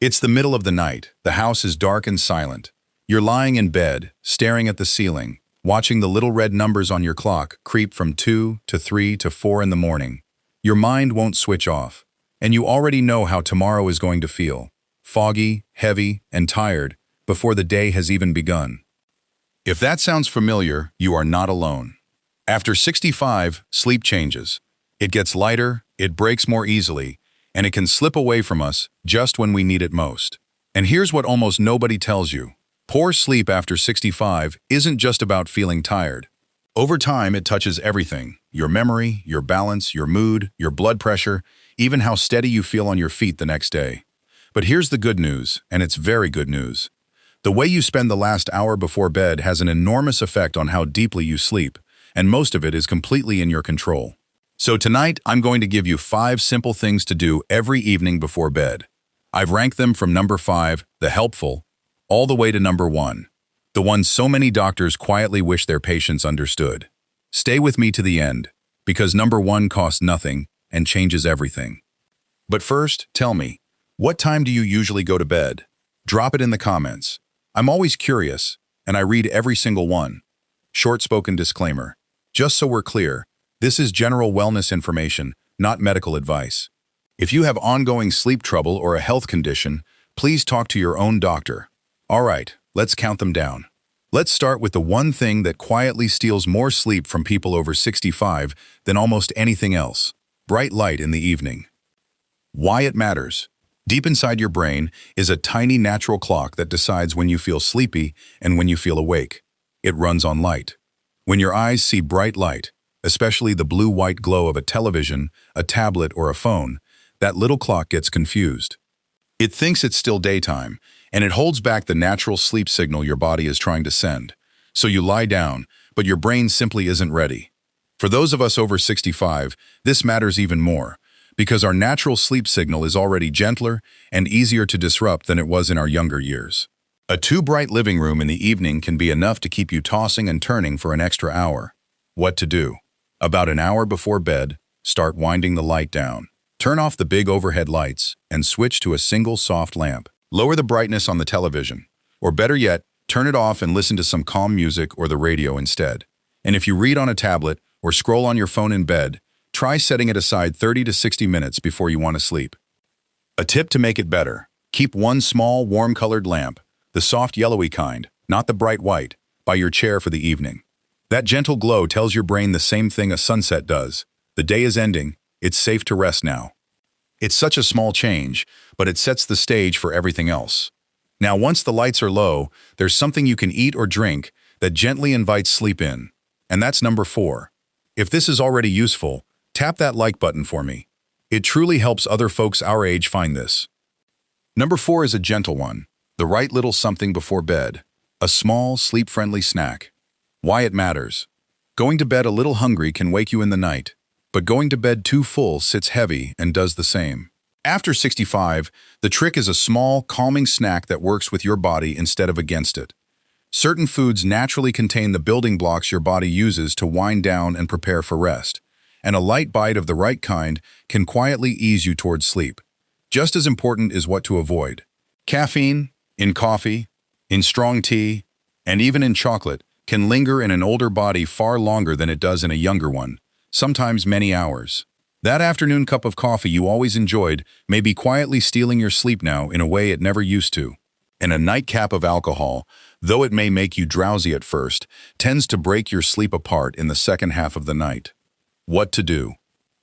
It's the middle of the night. The house is dark and silent. You're lying in bed, staring at the ceiling, watching the little red numbers on your clock creep from 2 to 3 to 4 in the morning. Your mind won't switch off, and you already know how tomorrow is going to feel. Foggy, heavy, and tired before the day has even begun. If that sounds familiar, you are not alone. After 65, sleep changes. It gets lighter, it breaks more easily, and it can slip away from us just when we need it most. And here's what almost nobody tells you. Poor sleep after 65 isn't just about feeling tired. Over time, it touches everything: your memory, your balance, your mood, your blood pressure, even how steady you feel on your feet the next day. But here's the good news, and it's very good news. The way you spend the last hour before bed has an enormous effect on how deeply you sleep, and most of it is completely in your control. So tonight, I'm going to give you 5 simple things to do every evening before bed. I've ranked them from number 5, the helpful, all the way to number 1, the one so many doctors quietly wish their patients understood. Stay with me to the end, because number 1 costs nothing and changes everything. But first, tell me, what time do you usually go to bed? Drop it in the comments. I'm always curious, and I read every single one. Short-spoken disclaimer. Just so we're clear, this is general wellness information, not medical advice. If you have ongoing sleep trouble or a health condition, please talk to your own doctor. All right, let's count them down. Let's start with the one thing that quietly steals more sleep from people over 65 than almost anything else: bright light in the evening. Why it matters. Deep inside your brain is a tiny natural clock that decides when you feel sleepy and when you feel awake. It runs on light. When your eyes see bright light, especially the blue-white glow of a television, a tablet, or a phone, that little clock gets confused. It thinks it's still daytime, and it holds back the natural sleep signal your body is trying to send. So you lie down, but your brain simply isn't ready. For those of us over 65, this matters even more, because our natural sleep signal is already gentler and easier to disrupt than it was in our younger years. A too bright living room in the evening can be enough to keep you tossing and turning for an extra hour. What to do? About an hour before bed, start winding the light down. Turn off the big overhead lights and switch to a single soft lamp. Lower the brightness on the television, or better yet, turn it off and listen to some calm music or the radio instead. And if you read on a tablet or scroll on your phone in bed, try setting it aside 30 to 60 minutes before you want to sleep. A tip to make it better: keep one small, warm-colored lamp, the soft yellowy kind, not the bright white, by your chair for the evening. That gentle glow tells your brain the same thing a sunset does. The day is ending, it's safe to rest now. It's such a small change, but it sets the stage for everything else. Now, once the lights are low, there's something you can eat or drink that gently invites sleep in. And that's number 4. If this is already useful, tap that like button for me. It truly helps other folks our age find this. Number 4 is a gentle one, the right little something before bed, a small, sleep-friendly snack. Why it matters. Going to bed a little hungry can wake you in the night, but going to bed too full sits heavy and does the same. After 65, the trick is a small, calming snack that works with your body instead of against it. Certain foods naturally contain the building blocks your body uses to wind down and prepare for rest, and a light bite of the right kind can quietly ease you towards sleep. Just as important is what to avoid. Caffeine, in coffee, in strong tea, and even in chocolate, can linger in an older body far longer than it does in a younger one, sometimes many hours. That afternoon cup of coffee you always enjoyed may be quietly stealing your sleep now in a way it never used to. And a nightcap of alcohol, though it may make you drowsy at first, tends to break your sleep apart in the second half of the night. What to do?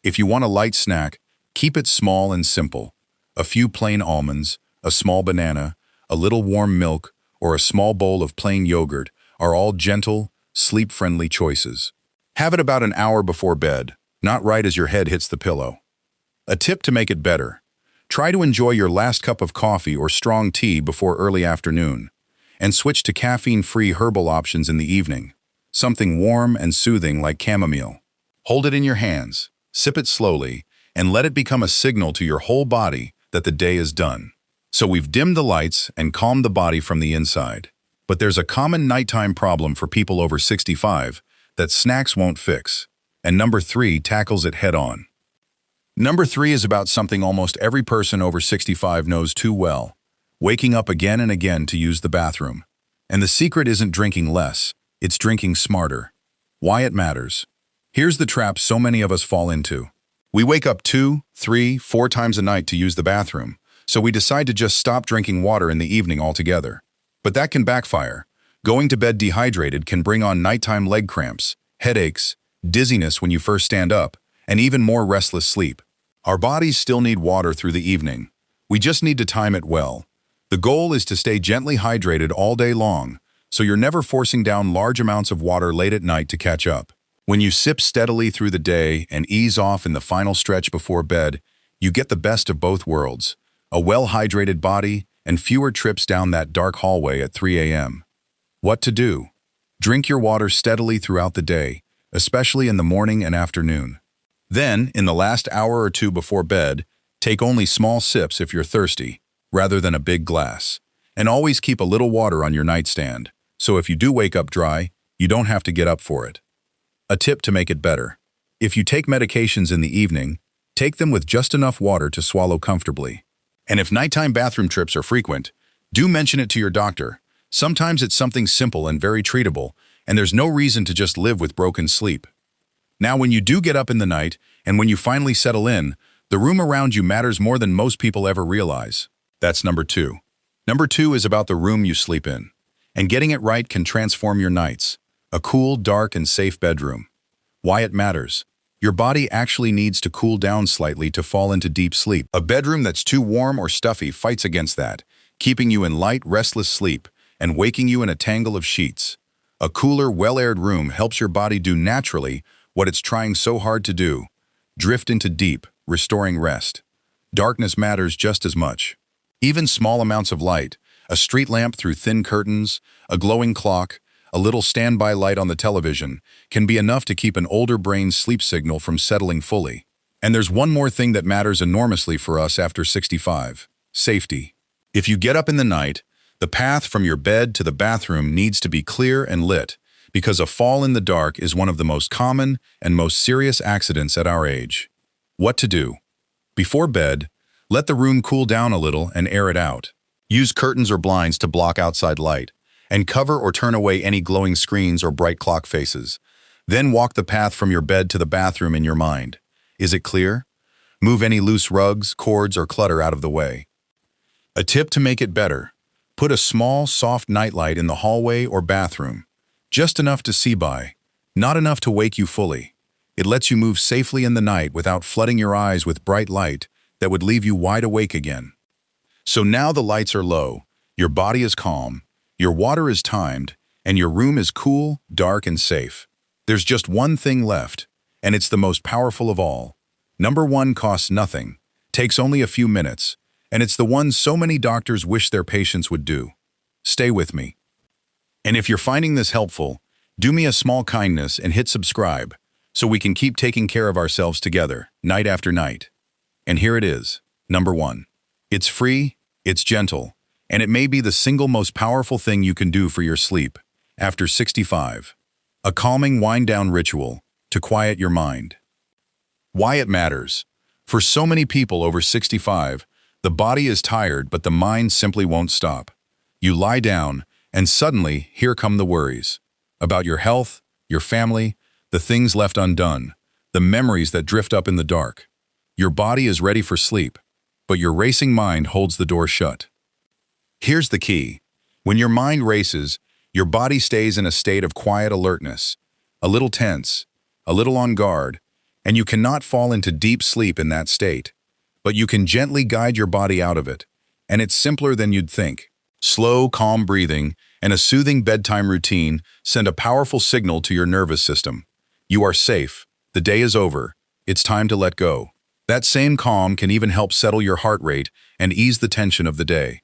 If you want a light snack, keep it small and simple. A few plain almonds, a small banana, a little warm milk, or a small bowl of plain yogurt are all gentle, sleep-friendly choices. Have it about an hour before bed, not right as your head hits the pillow. A tip to make it better: try to enjoy your last cup of coffee or strong tea before early afternoon, and switch to caffeine-free herbal options in the evening, something warm and soothing like chamomile. Hold it in your hands, sip it slowly, and let it become a signal to your whole body that the day is done. So we've dimmed the lights and calmed the body from the inside. But there's a common nighttime problem for people over 65 that snacks won't fix, and number 3 tackles it head-on. Number 3 is about something almost every person over 65 knows too well: waking up again and again to use the bathroom. And the secret isn't drinking less, it's drinking smarter. Why it matters. Here's the trap so many of us fall into. We wake up 2, 3, 4 times a night to use the bathroom, so we decide to just stop drinking water in the evening altogether. But that can backfire. Going to bed dehydrated can bring on nighttime leg cramps, headaches, dizziness when you first stand up, and even more restless sleep. Our bodies still need water through the evening. We just need to time it well. The goal is to stay gently hydrated all day long, so you're never forcing down large amounts of water late at night to catch up. When you sip steadily through the day and ease off in the final stretch before bed, you get the best of both worlds, a well-hydrated body and fewer trips down that dark hallway at 3 a.m. What to do? Drink your water steadily throughout the day, especially in the morning and afternoon. Then, in the last hour or two before bed, take only small sips if you're thirsty, rather than a big glass. And always keep a little water on your nightstand, so if you do wake up dry, you don't have to get up for it. A tip to make it better. If you take medications in the evening, take them with just enough water to swallow comfortably. And if nighttime bathroom trips are frequent, do mention it to your doctor. Sometimes it's something simple and very treatable, and there's no reason to just live with broken sleep. Now, when you do get up in the night, and when you finally settle in, the room around you matters more than most people ever realize. That's number 2. Number 2 is about the room you sleep in. And getting it right can transform your nights. A cool, dark, and safe bedroom. Why it matters. Your body actually needs to cool down slightly to fall into deep sleep. A bedroom that's too warm or stuffy fights against that, keeping you in light, restless sleep and waking you in a tangle of sheets. A cooler, well-aired room helps your body do naturally what it's trying so hard to do. Drift into deep, restoring rest. Darkness matters just as much. Even small amounts of light, a street lamp through thin curtains, a glowing clock, a little standby light on the television, can be enough to keep an older brain's sleep signal from settling fully. And there's one more thing that matters enormously for us after 65. Safety. If you get up in the night, the path from your bed to the bathroom needs to be clear and lit, because a fall in the dark is one of the most common and most serious accidents at our age. What to do? Before bed, let the room cool down a little and air it out. Use curtains or blinds to block outside light, and cover or turn away any glowing screens or bright clock faces. Then walk the path from your bed to the bathroom in your mind. Is it clear? Move any loose rugs, cords, or clutter out of the way. A tip to make it better. Put a small, soft nightlight in the hallway or bathroom. Just enough to see by, not enough to wake you fully. It lets you move safely in the night without flooding your eyes with bright light that would leave you wide awake again. So now the lights are low, your body is calm, your water is timed, and your room is cool, dark, and safe. There's just one thing left, and it's the most powerful of all. Number 1 costs nothing, takes only a few minutes, and it's the one so many doctors wish their patients would do. Stay with me. And if you're finding this helpful, do me a small kindness and hit subscribe, so we can keep taking care of ourselves together, night after night. And here it is, number 1. It's free, it's gentle, and it may be the single most powerful thing you can do for your sleep after 65. A calming wind-down ritual to quiet your mind. Why it matters. For so many people over 65, the body is tired but the mind simply won't stop. You lie down, and suddenly here come the worries. About your health, your family, the things left undone, the memories that drift up in the dark. Your body is ready for sleep, but your racing mind holds the door shut. Here's the key. When your mind races, your body stays in a state of quiet alertness, a little tense, a little on guard, and you cannot fall into deep sleep in that state. But you can gently guide your body out of it, and it's simpler than you'd think. Slow, calm breathing and a soothing bedtime routine send a powerful signal to your nervous system. You are safe. The day is over. It's time to let go. That same calm can even help settle your heart rate and ease the tension of the day.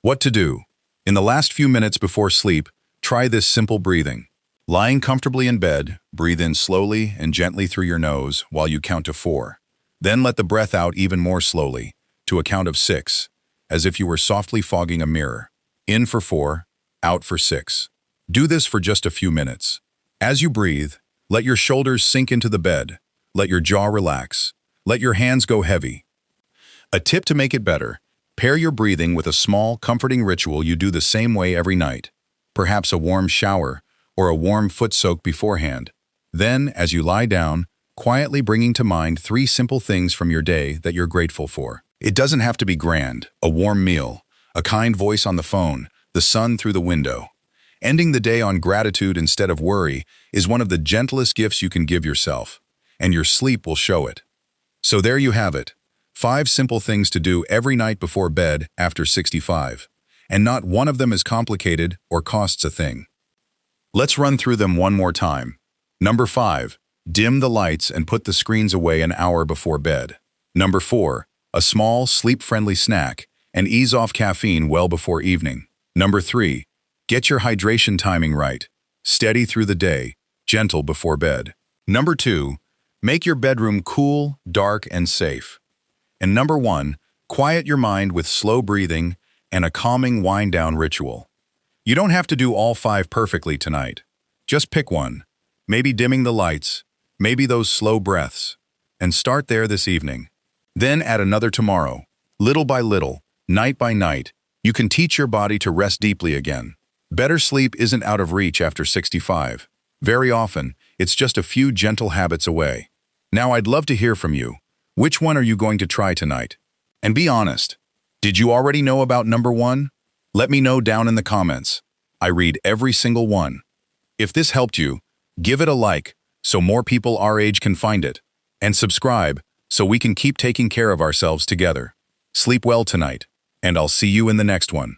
What to do? In the last few minutes before sleep, try this simple breathing. Lying comfortably in bed, breathe in slowly and gently through your nose while you count to 4. Then let the breath out even more slowly, to a count of 6, as if you were softly fogging a mirror. In for 4, out for 6. Do this for just a few minutes. As you breathe, let your shoulders sink into the bed. Let your jaw relax. Let your hands go heavy. A tip to make it better. Pair your breathing with a small, comforting ritual you do the same way every night. Perhaps a warm shower or a warm foot soak beforehand. Then, as you lie down, quietly bringing to mind 3 simple things from your day that you're grateful for. It doesn't have to be grand: a warm meal, a kind voice on the phone, the sun through the window. Ending the day on gratitude instead of worry is one of the gentlest gifts you can give yourself, and your sleep will show it. So there you have it. 5 simple things to do every night before bed after 65. And not one of them is complicated or costs a thing. Let's run through them one more time. Number 5. Dim the lights and put the screens away an hour before bed. Number 4. A small, sleep-friendly snack and ease off caffeine well before evening. Number 3. Get your hydration timing right. Steady through the day, gentle before bed. Number 2. Make your bedroom cool, dark, and safe. And number 1. Quiet your mind with slow breathing and a calming wind-down ritual. You don't have to do all 5 perfectly tonight. Just pick one. Maybe dimming the lights, maybe those slow breaths. And start there this evening. Then add another tomorrow. Little by little, night by night, you can teach your body to rest deeply again. Better sleep isn't out of reach after 65. Very often, it's just a few gentle habits away. Now I'd love to hear from you. Which one are you going to try tonight? And be honest. Did you already know about number 1? Let me know down in the comments. I read every single one. If this helped you, give it a like so more people our age can find it. And subscribe so we can keep taking care of ourselves together. Sleep well tonight, and I'll see you in the next one.